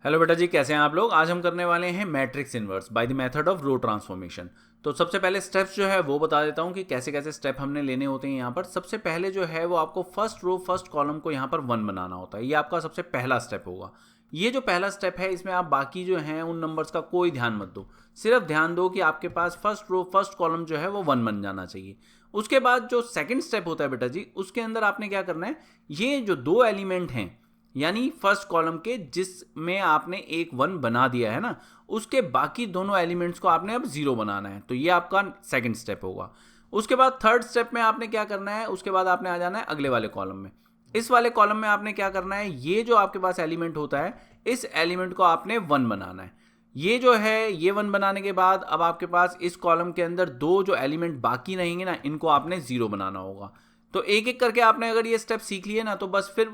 Hello बेटा जी, कैसे हैं आप लोग। आज हम करने वाले हैं matrix inverse by the method of row transformation. तो सबसे पहले स्टेप्स जो है वो बता देता हूं कि कैसे कैसे स्टेप हमने लेने होते हैं। यहाँ पर सबसे पहले जो है वो आपको फर्स्ट रो फर्स्ट कॉलम को यहाँ पर 1 बनाना होता है। ये आपका सबसे पहला स्टेप होगा। ये जो पहला स्टेप है इसमें आप बाकी जो हैं उन नंबर्स का कोई ध्यान मत दो, सिर्फ ध्यान दो कि आपके पास फर्स्ट रो फर्स्ट कॉलम जो है वो 1 बन जाना चाहिए। उसके बाद जो सेकंड स्टेप होता है बेटा जी, उसके अंदर आपने क्या करना है, ये जो दो एलिमेंट हैं यानी फर्स्ट कॉलम के जिसमें आपने एक 1 बना दिया है ना, उसके बाकी दोनों एलिमेंट्स को आपने अब 0 बनाना है। तो ये आपका सेकंड स्टेप होगा। उसके बाद थर्ड स्टेप में आपने क्या करना है, उसके बाद आपने आ जाना है अगले वाले कॉलम में। इस वाले कॉलम में आपने क्या करना है, ये जो आपके पास एलिमेंट होता है इस एलिमेंट को आपने 1 बनाना है। ये जो है ये 1 बनाने के बाद अब आपके पास इस कॉलम के अंदर दो जो एलिमेंट बाकी रहेंगे ना, इनको आपने 0 बनाना होगा। तो एक एक करके आपने अगर ये स्टेप सीख लिए ना तो बस फिर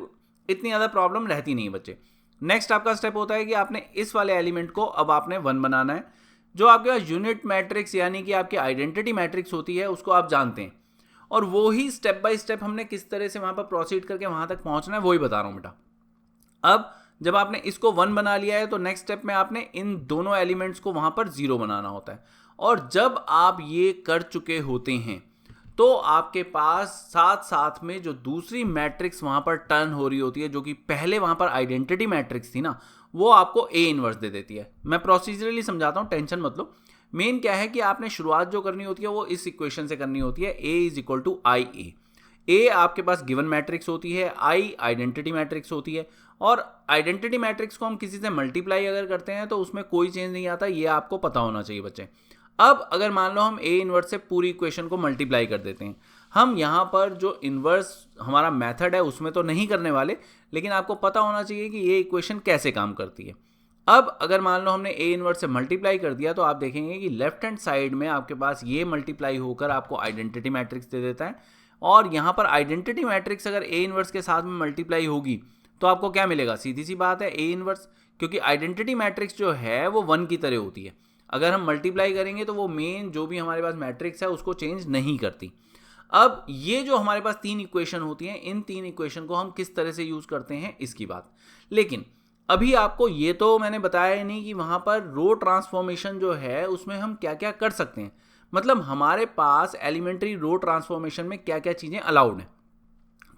इतनी ज़्यादा प्रॉब्लम रहती नहीं बच्चे। नेक्स्ट आपका स्टेप होता है कि आपने इस वाले एलिमेंट को अब आपने 1 बनाना है। जो आपके पास यूनिट मैट्रिक्स यानी कि आपकी आइडेंटिटी मैट्रिक्स होती है उसको आप जानते हैं, और वो ही स्टेप बाय स्टेप हमने किस तरह से वहाँ पर प्रोसीड करके वहाँ तक पहुँचना है वही बता रहा हूँ बेटा। अब जब आपने इसको 1 बना लिया है तो नेक्स्ट स्टेप में आपने इन दोनों एलिमेंट्स को वहाँ पर 0 बनाना होता है। और जब आप ये कर चुके होते हैं तो आपके पास साथ साथ में जो दूसरी मैट्रिक्स वहां पर टर्न हो रही होती है, जो कि पहले वहां पर आइडेंटिटी मैट्रिक्स थी ना, वो आपको ए इनवर्स दे देती है। मैं प्रोसीजरली समझाता हूं, टेंशन मत लो। मेन क्या है कि आपने शुरुआत जो करनी होती है वो इस इक्वेशन से करनी होती है, ए इज इक्वल टू आई ए। ए आपके पास गिवन मैट्रिक्स होती है, आई आइडेंटिटी मैट्रिक्स होती है। और आइडेंटिटी मैट्रिक्स को हम किसी से मल्टीप्लाई अगर करते हैं तो उसमें कोई चेंज नहीं आता, ये आपको पता होना चाहिए बच्चे। अब अगर मान लो हम ए इनवर्स से पूरी इक्वेशन को मल्टीप्लाई कर देते हैं, हम यहाँ पर जो इनवर्स हमारा मेथड है उसमें तो नहीं करने वाले, लेकिन आपको पता होना चाहिए कि ये इक्वेशन कैसे काम करती है। अब अगर मान लो हमने ए इनवर्स से मल्टीप्लाई कर दिया तो आप देखेंगे कि लेफ्ट हैंड साइड में आपके पास ये मल्टीप्लाई होकर आपको आइडेंटिटी मैट्रिक्स दे देता है। और यहाँ पर आइडेंटिटी मैट्रिक्स अगर ए इनवर्स के साथ में मल्टीप्लाई होगी तो आपको क्या मिलेगा, सीधी सी बात है ए इनवर्स, क्योंकि आइडेंटिटी मैट्रिक्स जो है वो 1 की तरह होती है। अगर हम मल्टीप्लाई करेंगे तो वो मेन जो भी हमारे पास मैट्रिक्स है उसको चेंज नहीं करती। अब ये जो हमारे पास 3 इक्वेशन होती हैं, इन 3 इक्वेशन को हम किस तरह से यूज करते हैं इसकी बात। लेकिन अभी आपको ये तो मैंने बताया ही नहीं कि वहां पर रो ट्रांसफॉर्मेशन जो है उसमें हम क्या क्या कर सकते हैं, मतलब हमारे पास एलिमेंट्री रो ट्रांसफॉर्मेशन में क्या क्या चीजें अलाउड हैं।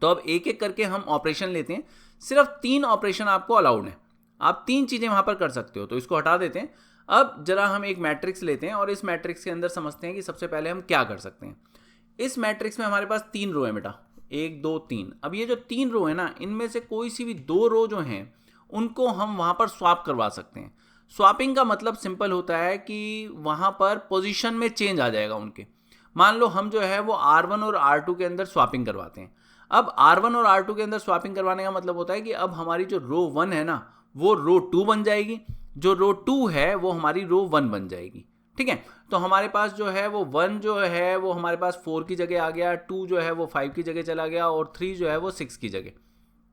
तो अब एक एक करके हम ऑपरेशन लेते हैं। सिर्फ 3 ऑपरेशन आपको अलाउड है, आप 3 चीजें वहां पर कर सकते हो। तो इसको हटा देते हैं। अब जरा हम एक मैट्रिक्स लेते हैं और इस मैट्रिक्स के अंदर समझते हैं कि सबसे पहले हम क्या कर सकते हैं। इस मैट्रिक्स में हमारे पास 3 रो है बेटा, 1 2 3। अब ये जो 3 रो है ना, इनमें से कोई सी भी 2 रो जो हैं उनको हम वहां पर स्वैप करवा सकते हैं। स्वैपिंग का मतलब सिंपल होता है कि वहां पर पोजीशन में चेंज आ जाएगा उनके। मान लो हम जो है वो R1 और R2 के अंदर स्वैपिंग करवाते हैं। अब R1 और R2 के अंदर स्वैपिंग करवाने का मतलब होता है कि अब हमारी जो रो 1 है ना वो रो 2 बन जाएगी, जो रो 2 है वो हमारी रो 1 बन जाएगी। ठीक है, तो हमारे पास जो है वो 1 जो है वो हमारे पास 4 की जगह आ गया, 2 जो है वो 5 की जगह चला गया और 3 जो है वो 6 की जगह।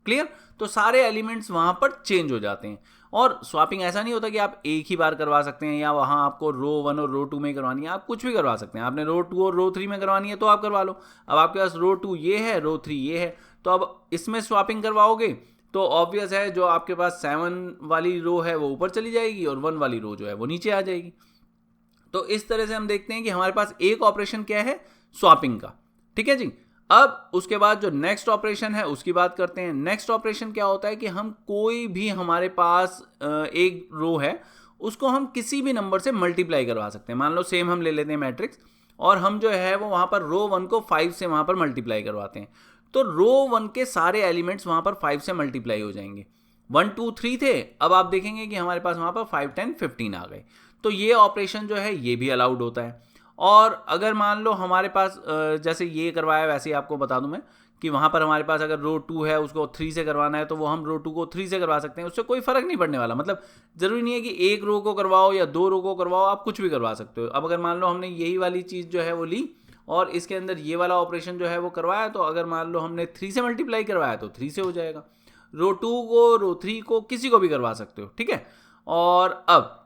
क्लियर? तो सारे एलिमेंट्स वहां पर चेंज हो जाते हैं। और स्वैपिंग ऐसा नहीं होता कि आप एक ही बार करवा सकते हैं या वहां आपको रो 1 और रो 2 में करवानी है, आप कुछ भी करवा सकते हैं। आपने रो 2 और रो 3 में करवानी है तो आप करवा लो। अब आपके पास रो 2 ये है, रो 3 ये है, तो अब इसमें स्वैपिंग करवाओगे तो ऑब्वियस है जो आपके पास 7 वाली रो है वो ऊपर चली जाएगी और 1 वाली रो जो है वो नीचे आ जाएगी। तो इस तरह से हम देखते हैं कि हमारे पास एक ऑपरेशन क्या है, स्वैपिंग का। ठीक है जी। अब उसके बाद जो नेक्स्ट ऑपरेशन है उसकी बात करते हैं। नेक्स्ट ऑपरेशन क्या होता है कि हम कोई भी हमारे पास एक रो है उसको हम किसी भी नंबर से मल्टीप्लाई करवा सकते हैं। मान लो सेम हम ले लेते हैं मैट्रिक्स और हम जो है वो वहां पर रो 1 को 5 से वहां पर मल्टीप्लाई करवाते हैं, तो रो 1 के सारे एलिमेंट्स वहां पर 5 से मल्टीप्लाई हो जाएंगे। 1 2 3 थे, अब आप देखेंगे कि हमारे पास वहां पर 5 10 15 आ गए। तो ये ऑपरेशन जो है ये भी अलाउड होता है। और अगर मान लो हमारे पास जैसे ये करवाया वैसे ही आपको बता दूं मैं कि वहां पर हमारे पास अगर रो 2 है उसको 3 से करवाना है तो वो हम रो 2 को 3 से करवा सकते हैं, उससे कोई फर्क नहीं पड़ने वाला। मतलब जरूरी नहीं है कि एक रो को करवाओ या 2 रो को करवाओ, आप कुछ भी करवा सकते हो। अब अगर मान लो हमने यही वाली चीज जो है वो ली और इसके अंदर ये वाला ऑपरेशन जो है वो करवाया, तो अगर मान लो हमने 3 से मल्टीप्लाई करवाया तो 3 से हो जाएगा। रो 2 को रो 3 को किसी को भी करवा सकते हो। ठीक है। और अब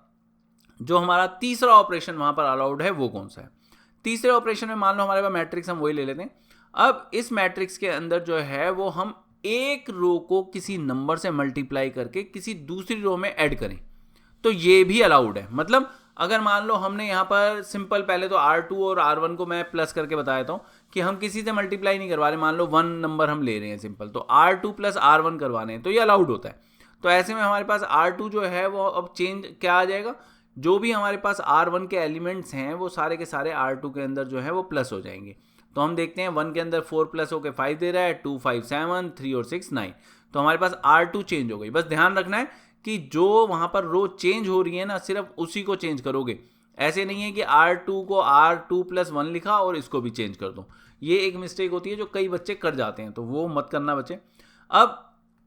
जो हमारा तीसरा ऑपरेशन वहां पर अलाउड है वो कौन सा है। तीसरे ऑपरेशन में मान लो हमारे पास मैट्रिक्स हम वही ले लेते हैं। अब इस मैट्रिक्स के अंदर जो है वो हम एक रो को किसी नंबर से मल्टीप्लाई करके किसी दूसरी रो में ऐड करें, तो ये भी अलाउड है। मतलब अगर मान लो हमने यहाँ पर सिंपल, पहले तो R2 और R1 को मैं प्लस करके बता देता हूँ कि हम किसी से मल्टीप्लाई नहीं करवा रहे, मान लो 1 नंबर हम ले रहे हैं सिंपल, तो R2 प्लस R1 करवाने हैं, तो ये अलाउड होता है। तो ऐसे में हमारे पास R2 जो है वो अब चेंज क्या आ जाएगा, जो भी हमारे पास R1 के एलिमेंट्स हैं वो सारे के सारे R2 के अंदर जो है वो प्लस हो जाएंगे। तो हम देखते हैं 1 के अंदर 4 प्लस होकर 5 दे रहा है, 2 5 7, 3 और 6 9, तो हमारे पास R2 चेंज हो गई। बस ध्यान रखना है कि जो वहाँ पर रो चेंज हो रही है ना, सिर्फ उसी को चेंज करोगे। ऐसे नहीं है कि R2 को R2 प्लस 1 लिखा और इसको भी चेंज कर दो, ये एक मिस्टेक होती है जो कई बच्चे कर जाते हैं, तो वो मत करना बच्चे। अब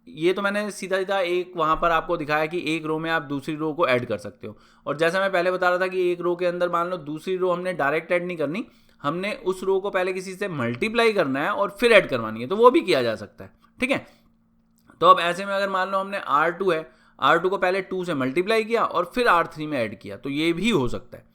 ये तो मैंने सीधा सीधा एक वहाँ पर आपको दिखाया कि एक रो में आप दूसरी रो को ऐड कर सकते हो, और जैसा मैं पहले बता रहा था कि एक रो के अंदर मान लो दूसरी रो हमने डायरेक्ट ऐड नहीं करनी, हमने उस रो को पहले किसी से मल्टीप्लाई करना है और फिर ऐड करवानी है, तो वो भी किया जा सकता है, ठीक है। तो अब ऐसे में अगर मान लो हमने R2 है, R2 को पहले 2 से मल्टीप्लाई किया और फिर R3 में ऐड किया, तो ये भी हो सकता है।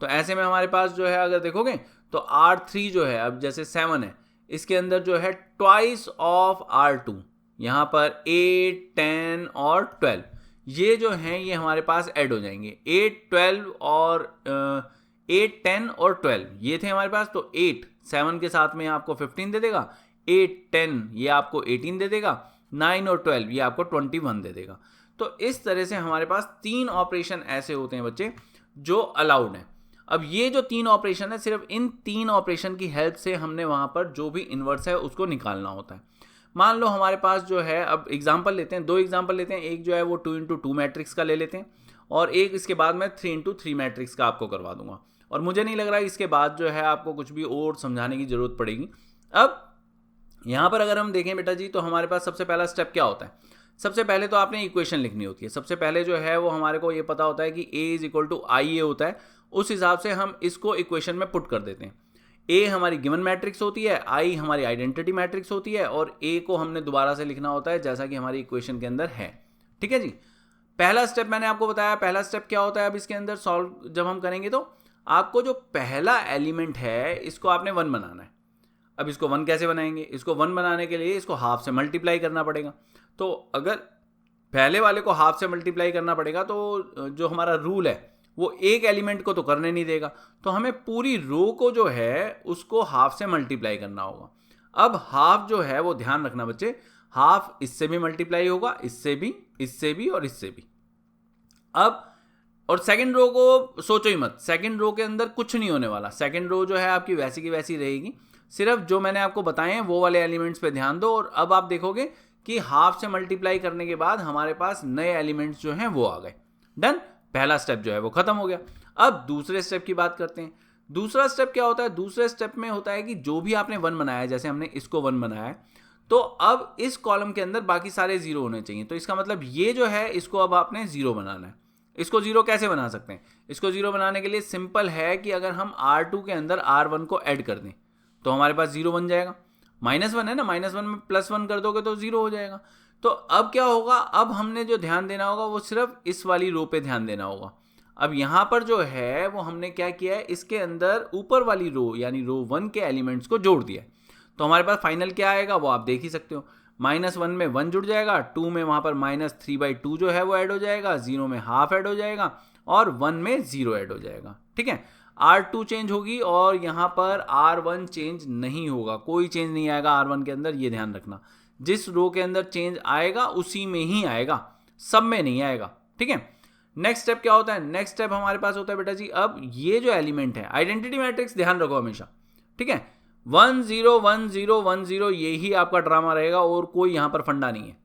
तो ऐसे में हमारे पास जो है अगर देखोगे तो R3 जो है, अब जैसे 7 है, इसके अंदर जो है ट्वाइस ऑफ R2, यहाँ पर 8 10 और 12 ये जो हैं ये हमारे पास ऐड हो जाएंगे। 8 12 और 8 10 और 12 ये थे हमारे पास, तो 8 7 के साथ में आपको 15 दे देगा, 8 10 ये आपको 18 दे देगा, 9 और 12 ये आपको 21 दे देगा। तो इस तरह से हमारे पास 3 ऑपरेशन ऐसे होते हैं बच्चे जो अलाउड हैं। अब ये जो 3 ऑपरेशन है, सिर्फ इन 3 ऑपरेशन की हेल्प से हमने वहाँ पर जो भी इन्वर्स है उसको निकालना होता है। मान लो हमारे पास जो है, अब एग्जाम्पल लेते हैं, 2 एग्जाम्पल लेते हैं, एक जो है वो 2 into 2 मैट्रिक्स का ले लेते हैं, और एक इसके बाद मैं 3 into 3 मैट्रिक्स का आपको करवा दूंगा, और मुझे नहीं लग रहा है इसके बाद जो है आपको कुछ भी और समझाने की जरूरत पड़ेगी। अब यहाँ पर अगर हम देखें बेटा जी, तो हमारे पास सबसे पहला स्टेप क्या होता है, सबसे पहले तो आपने इक्वेशन लिखनी होती है। सबसे पहले जो है वो हमारे को ये पता होता है कि A = IA होता है, उस हिसाब से हम इसको इक्वेशन में पुट कर देते हैं। A हमारी गिवन मैट्रिक्स होती है, I हमारी आइडेंटिटी मैट्रिक्स होती है, और A को हमने दोबारा से लिखना होता है जैसा कि हमारी इक्वेशन के अंदर है, ठीक है जी। पहला स्टेप मैंने आपको बताया, पहला स्टेप क्या होता है, अब इसके अंदर सॉल्व जब हम करेंगे तो आपको जो पहला एलिमेंट है इसको आपने 1 बनाना है। अब इसको 1 कैसे बनाएंगे, इसको 1 बनाने के लिए इसको हाफ से मल्टीप्लाई करना पड़ेगा। तो अगर पहले वाले को हाफ से मल्टीप्लाई करना पड़ेगा तो जो हमारा रूल है वो एक एलिमेंट को तो करने नहीं देगा, तो हमें पूरी रो को जो है उसको हाफ से मल्टीप्लाई करना होगा। अब हाफ जो है वो ध्यान रखना बच्चे, हाफ इससे भी मल्टीप्लाई होगा, इससे भी, इससे भी और इससे भी। अब और सेकंड रो को सोचो ही मत, सेकंड रो के अंदर कुछ नहीं होने वाला, सेकंड रो जो है आपकी वैसी की वैसी रहेगी, सिर्फ जो मैंने आपको बताए हैं वो वाले एलिमेंट्स पे ध्यान दो। और अब आप देखोगे कि हाफ से मल्टीप्लाई करने के बाद हमारे पास नए एलिमेंट्स जो हैं वो आ गए। डन, पहला स्टेप जो है वो खत्म हो गया। अब दूसरे स्टेप की बात करते हैं। दूसरा स्टेप क्या होता है, दूसरे स्टेप में होता है कि जो भी आपने 1 बनाया है, जैसे हमने इसको 1 बनाया है, तो अब इस कॉलम के अंदर बाकी सारे 0 होने चाहिए। तो इसका मतलब ये जो है इसको अब आपने 0 बनाना है। इसको 0 कैसे बना सकते हैं, इसको 0 बनाने के लिए सिंपल है कि अगर हम R2 के अंदर R1 को ऐड कर दें तो हमारे पास 0 बन जाएगा। -1 है ना, -1 में +1 कर दोगे तो 0 हो जाएगा। तो अब क्या होगा, अब हमने जो ध्यान देना होगा वो सिर्फ इस वाली रो पे ध्यान देना होगा। अब यहाँ पर जो है वो हमने क्या किया है, इसके अंदर ऊपर वाली रो यानी रो 1 के एलिमेंट्स को जोड़ दिया है। तो हमारे पास फाइनल क्या आएगा वो आप देख ही सकते हो। -1 में 1 जुड़ जाएगा, 2 में वहाँ पर -3/2 जो है वो ऐड हो जाएगा, 0 में हाफ ऐड हो जाएगा, और 1 में 0 ऐड हो जाएगा, ठीक है। R2 चेंज होगी और यहाँ पर R1 चेंज नहीं होगा, कोई चेंज नहीं आएगा R1 के अंदर, ये ध्यान रखना। जिस रो के अंदर चेंज आएगा उसी में ही आएगा, सब में नहीं आएगा, ठीक है। नेक्स्ट स्टेप क्या होता है, नेक्स्ट स्टेप हमारे पास होता है बेटा जी, अब ये जो एलिमेंट है, आइडेंटिटी मैट्रिक्स ध्यान रखो हमेशा, ठीक है। 1 0 1 0 1 0 यही आपका ड्रामा रहेगा और कोई यहाँ पर फंडा नहीं है।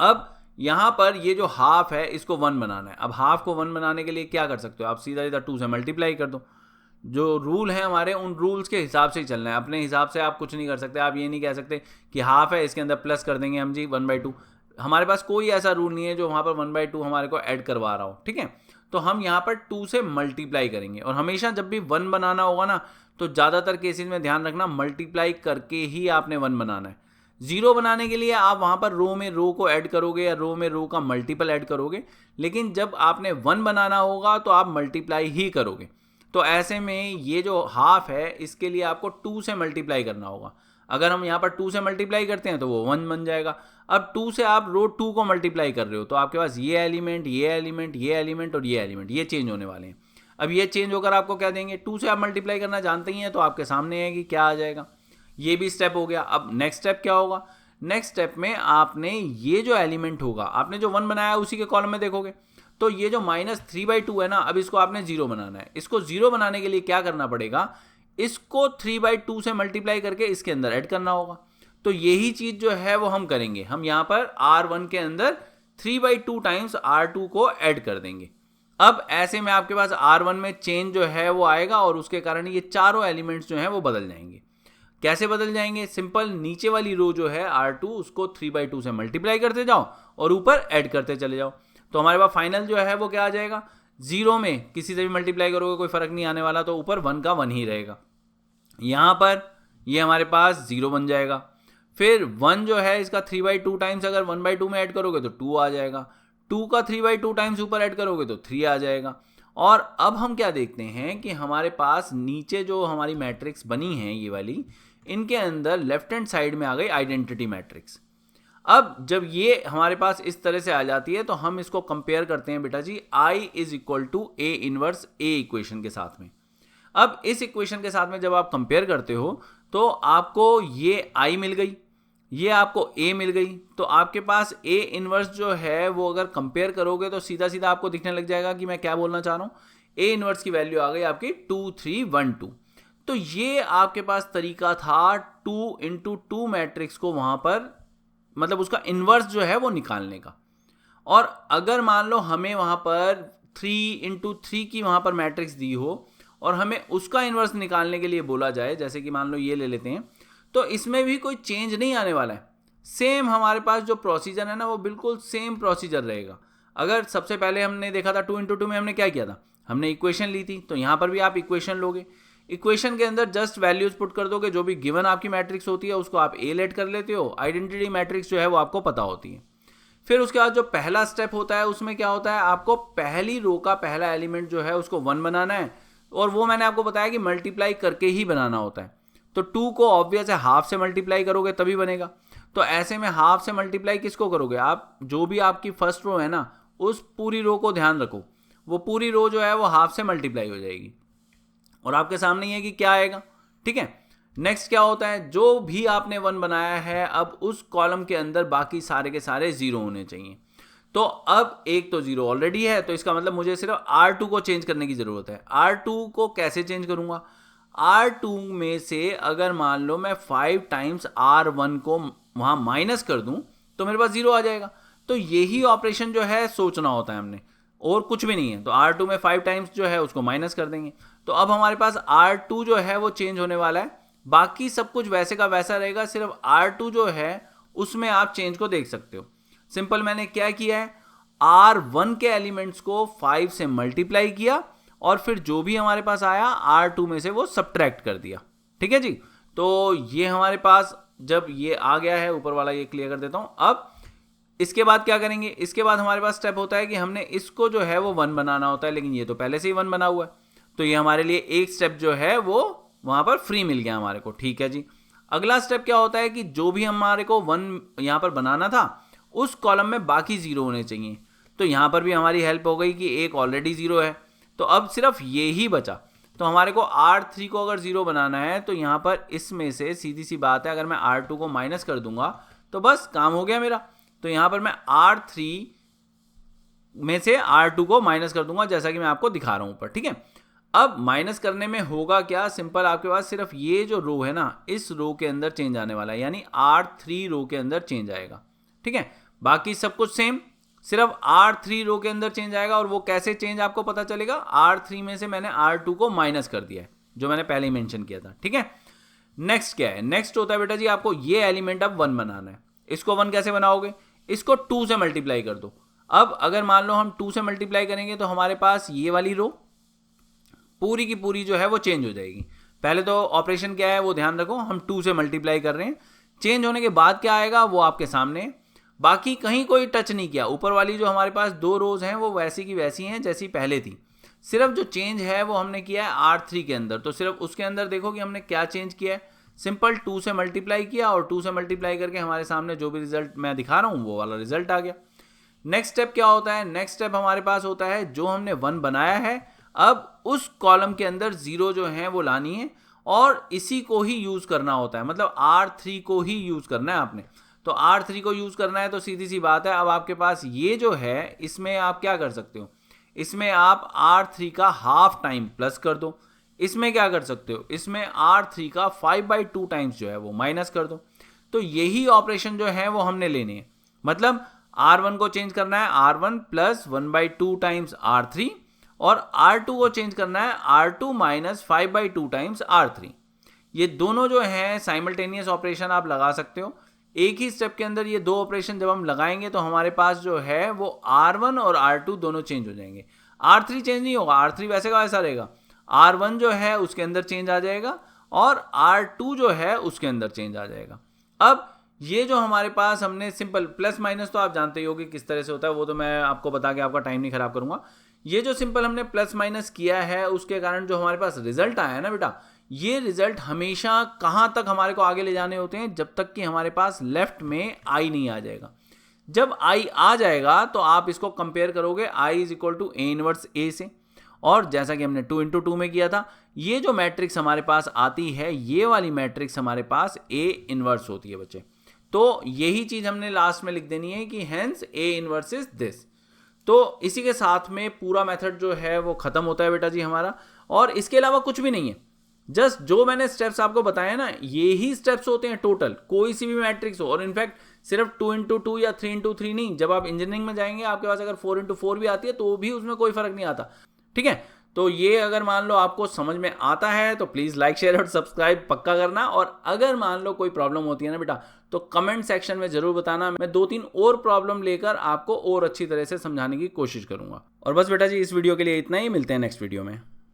अब यहाँ पर ये जो हाफ है इसको 1 बनाना है। अब हाफ को 1 बनाने के लिए क्या कर सकते हो, आप सीधा सीधा 2 से मल्टीप्लाई कर दो। जो रूल है हमारे, उन रूल्स के हिसाब से ही चलना है, अपने हिसाब से आप कुछ नहीं कर सकते। आप ये नहीं कह सकते कि हाफ है इसके अंदर प्लस कर देंगे हम जी 1/2, हमारे पास कोई ऐसा रूल नहीं है जो वहाँ पर 1/2 हमारे को ऐड करवा रहा हो, ठीक है। तो हम यहाँ पर 2 से मल्टीप्लाई करेंगे, और हमेशा जब भी 1 बनाना होगा ना तो ज़्यादातर केसेस में ध्यान रखना मल्टीप्लाई करके ही आपने 1 बनाना है। 0 बनाने के लिए आप वहाँ पर रो में रो को ऐड करोगे या रो में रो का मल्टीपल ऐड करोगे, लेकिन जब आपने 1 बनाना होगा तो आप मल्टीप्लाई ही करोगे। तो ऐसे में ये जो हाफ है इसके लिए आपको 2 से मल्टीप्लाई करना होगा। अगर हम यहाँ पर 2 से मल्टीप्लाई करते हैं तो वो 1 बन जाएगा। अब 2 से आप रो 2 को मल्टीप्लाई कर रहे हो तो आपके पास ये एलिमेंट, ये एलिमेंट, ये एलिमेंट और ये एलिमेंट, ये चेंज होने वाले हैं। अब ये चेंज होकर आपको क्या देंगे, 2 से आप मल्टीप्लाई करना जानते ही हैं तो आपके सामने है कि क्या आ जाएगा। ये भी स्टेप हो गया। अब नेक्स्ट स्टेप क्या होगा, नेक्स्ट स्टेप में आपने ये जो एलिमेंट होगा, आपने जो 1 बनाया उसी के कॉलम में देखोगे तो ये जो -3/2 है ना, अब इसको आपने 0 बनाना है। इसको 0 बनाने के लिए क्या करना पड़ेगा, इसको 3/2 से मल्टीप्लाई करके इसके अंदर ऐड करना होगा। तो यही चीज जो है वो हम करेंगे, हम यहां पर R1 के अंदर 3/2 टाइम्स R2 को ऐड कर देंगे। अब ऐसे में आपके पास R1 में चेंज जो है वो आएगा और उसके कारण ये चारों एलिमेंट्स जो हैं वो बदल जाएंगे। कैसे बदल जाएंगे, सिंपल, नीचे वाली रो जो है R2 उसको 3/2 से मल्टीप्लाई करते जाओ और ऊपर ऐड करते चले जाओ। तो हमारे पास फाइनल जो है वो क्या आ जाएगा, 0 में किसी से भी मल्टीप्लाई करोगे कोई फर्क नहीं आने वाला, तो ऊपर 1 का 1 ही रहेगा। यहां पर ये हमारे पास 0 बन जाएगा। फिर 1 जो है इसका 3/2 टाइम्स अगर 1/2 में ऐड करोगे तो 2 आ जाएगा। 2 का 3/2 टाइम्स ऊपर ऐड करोगे तो 3 आ जाएगा। और अब हम क्या देखते हैं कि हमारे पास नीचे जो हमारी मैट्रिक्स बनी है ये वाली, इनके अंदर लेफ्ट हैंड साइड में आ गई आइडेंटिटी मैट्रिक्स। अब जब ये हमारे पास इस तरह से आ जाती है तो हम इसको कंपेयर करते हैं बेटा जी I = A inverse A equation के साथ में। अब इस इक्वेशन के साथ में जब आप कंपेयर करते हो तो आपको ये I मिल गई, ये आपको A मिल गई, तो आपके पास A इनवर्स जो है वो अगर कंपेयर करोगे तो सीधा सीधा आपको दिखने लग जाएगा कि मैं क्या बोलना चाह रहा हूँ। A इनवर्स की वैल्यू आ गई आपकी 2 3 1 2। तो ये आपके पास तरीका था 2 × 2 मैट्रिक्स को वहां पर, मतलब उसका इन्वर्स जो है वो निकालने का। और अगर मान लो हमें वहां पर 3 × 3 की वहां पर मैट्रिक्स दी हो और हमें उसका इन्वर्स निकालने के लिए बोला जाए, जैसे कि मान लो ये ले लेते हैं, तो इसमें भी कोई चेंज नहीं आने वाला है। सेम हमारे पास जो प्रोसीजर है ना वो बिल्कुल सेम प्रोसीजर रहेगा। अगर सबसे पहले हमने देखा था 2 × 2 में हमने क्या किया था, हमने इक्वेशन ली थी, तो यहां पर भी आप इक्वेशन लोगे, इक्वेशन के अंदर जस्ट वैल्यूज पुट कर दोगे, जो भी गिवन आपकी मैट्रिक्स होती है उसको आप A लेट कर लेते हो, आइडेंटिटी मैट्रिक्स जो है वो आपको पता होती है। फिर उसके बाद जो पहला स्टेप होता है उसमें क्या होता है, आपको पहली रो का पहला एलिमेंट जो है उसको 1 बनाना है, और वो मैंने आपको बताया कि मल्टीप्लाई करके ही बनाना होता है। तो 2 को ऑब्वियस है हाफ से मल्टीप्लाई करोगे तभी बनेगा। तो ऐसे में हाफ से मल्टीप्लाई किसको करोगे आप, जो भी आपकी फर्स्ट रो है ना उस पूरी रो को ध्यान रखो, वो पूरी रो जो है वो हाफ से मल्टीप्लाई हो जाएगी और आपके सामने ही है कि क्या आएगा। ठीक है, नेक्स्ट क्या होता है, जो भी आपने 1 बनाया है अब उस कॉलम के अंदर बाकी सारे के सारे 0 होने चाहिए। तो अब एक तो 0 ऑलरेडी है, तो इसका मतलब मुझे सिर्फ R2 को चेंज करने की जरूरत है। R2 को कैसे चेंज करूंगा, R2 में से अगर मान लो मैं 5 टाइम्स R1 को वहां माइनस कर दूं तो मेरे पास 0 आ जाएगा। तो यही ऑपरेशन जो है सोचना होता है हमने, और कुछ भी नहीं है। तो R2 में 5 टाइम्स जो है उसको माइनस कर देंगे, तो अब हमारे पास R2 जो है वो चेंज होने वाला है, बाकी सब कुछ वैसे का वैसा रहेगा, सिर्फ R2 जो है उसमें आप चेंज को देख सकते हो। सिंपल मैंने क्या किया है, R1 के एलिमेंट्स को 5 से मल्टीप्लाई किया और फिर जो भी हमारे पास आया R2 में से वो सब्ट्रैक्ट कर दिया। ठीक है जी, तो ये हमारे पास जब ये आ गया है, ऊपर वाला ये क्लियर कर देता हूं। अब इसके बाद क्या करेंगे, इसके बाद हमारे पास स्टेप होता है कि हमने इसको जो है वो 1 बनाना होता है, लेकिन ये तो पहले से ही 1 बना हुआ है, तो ये हमारे लिए एक स्टेप जो है वो वहां पर फ्री मिल गया हमारे को। ठीक है जी, अगला स्टेप क्या होता है कि जो भी हमारे को 1 यहां पर बनाना था उस कॉलम में बाकी 0 होने चाहिए। तो यहां पर भी हमारी हेल्प हो गई कि एक ऑलरेडी 0 है, तो अब सिर्फ ये ही बचा। तो हमारे को R3 को अगर 0 बनाना है तो यहां पर इसमें से सीधी सी बात है, अगर मैं R2 को माइनस कर दूंगा तो बस काम हो गया मेरा। तो यहां पर मैं R3 में से R2 को माइनस कर दूंगा, जैसा कि मैं आपको दिखा रहा हूं ऊपर। ठीक है, अब माइनस करने में होगा क्या, सिंपल आपके पास सिर्फ ये जो रो है ना इस रो के अंदर चेंज आने वाला है, यानी R3 रो के अंदर चेंज आएगा। ठीक है, बाकी सब कुछ सेम, सिर्फ R3 रो के अंदर चेंज आएगा। और वो कैसे चेंज आपको पता चलेगा, R3 में से मैंने R2 को माइनस कर दिया है, जो मैंने पहले ही मेंशन किया था। ठीक है, नेक्स्ट क्या है, नेक्स्ट होता है बेटा जी आपको ये एलिमेंट अब 1 बनाना है। इसको 1 कैसे बनाओगे, इसको 2 से मल्टीप्लाई कर दो। अब अगर मान लो हम 2 से मल्टीप्लाई करेंगे तो हमारे पास ये वाली रो पूरी की पूरी जो है वो चेंज हो जाएगी। पहले तो ऑपरेशन क्या है वो ध्यान रखो, हम 2 से मल्टीप्लाई कर रहे हैं, चेंज होने के बाद क्या आएगा वो आपके सामने। बाकी कहीं कोई टच नहीं किया, ऊपर वाली जो हमारे पास 2 रोज हैं वो वैसी की वैसी हैं जैसी पहले थी, सिर्फ जो चेंज है वो हमने किया है R3 के अंदर। तो सिर्फ उसके अंदर देखो कि हमने क्या चेंज किया है, सिंपल 2 से मल्टीप्लाई किया और 2 से मल्टीप्लाई करके हमारे सामने जो भी रिजल्ट मैं दिखा रहा हूँ वो वाला रिजल्ट आ गया। नेक्स्ट स्टेप क्या होता है? नेक्स्ट स्टेप हमारे पास होता है जो हमने 1 बनाया है, अब उस कॉलम के अंदर 0 जो है वो लानी है और इसी को ही यूज़ करना होता है, मतलब R3 को ही यूज़ करना है आपने। तो R3 को यूज़ करना है तो सीधी सी बात है, अब आपके पास ये जो है इसमें आप क्या कर सकते हो, इसमें आप R3 का हाफ टाइम प्लस कर दो। इसमें क्या कर सकते हो, इसमें R3 का 5/2 टाइम्स जो है वो माइनस कर दो। तो यही ऑपरेशन जो है वो हमने लेने हैं, मतलब R1 को चेंज करना है R1 प्लस 1/2 टाइम्स R3 और R2 को चेंज करना है R2 माइनस 5/2 टाइम्स R3। ये दोनों जो है साइमल्टेनियस ऑपरेशन आप लगा सकते हो। एक ही स्टेप के अंदर ये दो ऑपरेशन जब हम लगाएंगे तो हमारे पास जो है वो R1 और R2 दोनों चेंज हो जाएंगे। R3 चेंज नहीं होगा, R3 वैसे का वैसा रहेगा। R1 जो है उसके अंदर चेंज आ जाएगा और R2 जो है उसके अंदर चेंज आ जाएगा। अब ये जो हमारे पास हमने सिंपल प्लस माइनस तो आप जानते ही हो कि किस तरह से होता है, वो तो मैं आपको बता के आपका टाइम नहीं खराब करूंगा। ये जो सिंपल हमने प्लस माइनस किया है उसके कारण जो हमारे पास रिजल्ट आया है ना बेटा, ये रिजल्ट हमेशा कहाँ तक हमारे को आगे ले जाने होते हैं, जब तक कि हमारे पास लेफ्ट में आई नहीं आ जाएगा। जब आई आ जाएगा तो आप इसको कंपेयर करोगे I is equal to A inverse A से, और जैसा कि हमने 2 into 2 में किया था, ये जो मैट्रिक्स हमारे पास आती है ये वाली मैट्रिक्स हमारे पास ए इनवर्स होती है बच्चे। तो यही चीज हमने लास्ट में लिख देनी है कि hence A inverse is this. तो इसी के साथ में पूरा मेथड जो है वो खत्म होता है बेटा जी हमारा, और इसके अलावा कुछ भी नहीं है। जस्ट जो मैंने स्टेप्स आपको बताए ना, ये ही स्टेप्स होते हैं टोटल, कोई सी भी मैट्रिक्स हो। और इनफैक्ट सिर्फ 2 into 2 या 3 into 3 नहीं, जब आप इंजीनियरिंग में जाएंगे आपके पास अगर 4 into 4 भी आती है तो भी उसमें कोई फर्क नहीं आता, ठीक है। तो ये अगर मान लो आपको समझ में आता है तो प्लीज़ लाइक शेयर और सब्सक्राइब पक्का करना। और अगर मान लो कोई प्रॉब्लम होती है ना बेटा तो कमेंट सेक्शन में जरूर बताना, मैं 2-3 और प्रॉब्लम लेकर आपको और अच्छी तरह से समझाने की कोशिश करूंगा। और बस बेटा जी इस वीडियो के लिए इतना ही, मिलते हैं नेक्स्ट वीडियो में।